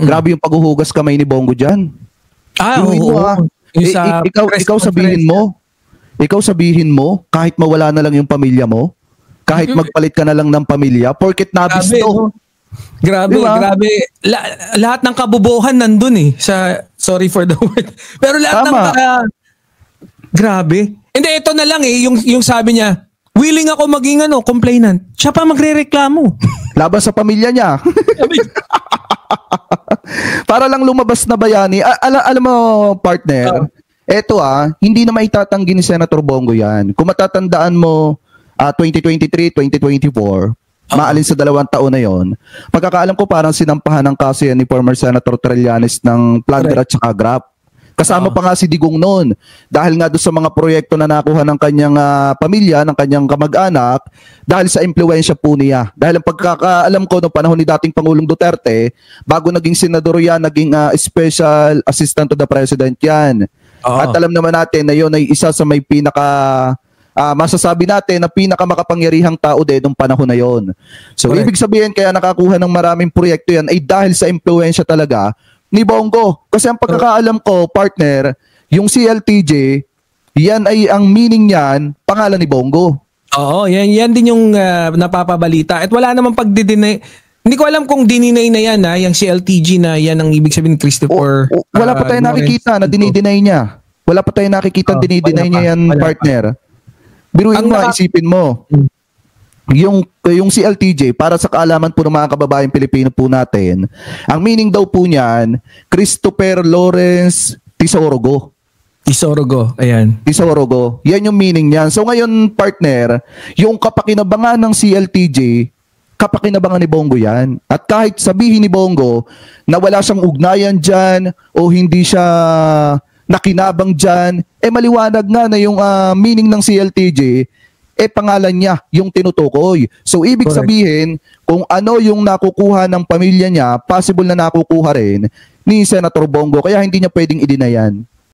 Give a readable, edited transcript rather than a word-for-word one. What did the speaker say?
Grabe yung paghuhugas kamay ni Bongo dyan. Oo. Ikaw sabihin mo, kahit mawala na lang yung pamilya mo, kahit magpalit ka na lang ng pamilya, porket nabis to. Grabe, diba? Grabe. Lahat ng kabubuhan nandun sorry for the word. Pero lahat grabe. Hindi, ito na lang yung sabi niya, willing ako maging complainant. Siya pa magrereklamo. Laban sa pamilya niya. Para lang lumabas na bayani. Alam mo, partner, hindi na maitatanggi ni Senator Bongo yan. Kung matatandaan mo, 2023, 2024, maalin sa 2 taon na yon. Pagkakaalam ko parang sinampahan ng kaso yan ni former Senator Trillanes ng plunder at saka grab. Kasama pa nga si Digong noon. Dahil nga doon sa mga proyekto na nakuha ng kanyang pamilya, ng kanyang kamag-anak, dahil sa impluwensya po niya. Dahil ang pagkakaalam ko noong panahon ni dating Pangulong Duterte, bago naging senador yan, naging special assistant to the president yan. At alam naman natin na yun ay isa sa may masasabi natin na pinakamakapangyarihang tao din nung panahon na yon. So, ibig sabihin kaya nakakuha ng maraming proyekto yan ay dahil sa impluwensya talaga ni Bongo. Kasi ang pagkakaalam ko, partner, yung CLTJ, yan ay ang meaning niyan, pangalan ni Bongo. Oo, yan din yung napapabalita. At wala namang pagdidinay. Hindi ko alam kung dininay na yan, yung CLTG na yan ang ibig sabihin ni Christopher. Wala pa tayo nakikita na dinidinay niya. Wala pa tayo nakikita dinidinay niya yan, partner. Biruin mo, isipin mo. Yung CLTJ, para sa kaalaman po ng mga kababayang Pilipino po natin, ang meaning daw po niyan, Christopher Lawrence Tisorogo. Ayan. Tisorogo. Yan yung meaning niyan. So ngayon, partner, yung kapakinabangan ng CLTJ, kapakinabangan ni Bongo yan. At kahit sabihin ni Bongo na wala siyang ugnayan dyan o hindi siya nakinabang dyan, maliwanag nga na yung meaning ng CLTJ, pangalan niya yung tinutukoy. So, ibig sabihin, kung ano yung nakukuha ng pamilya niya, possible na nakukuha rin ni Senator Bongo, kaya hindi niya pwedeng i-deny yan.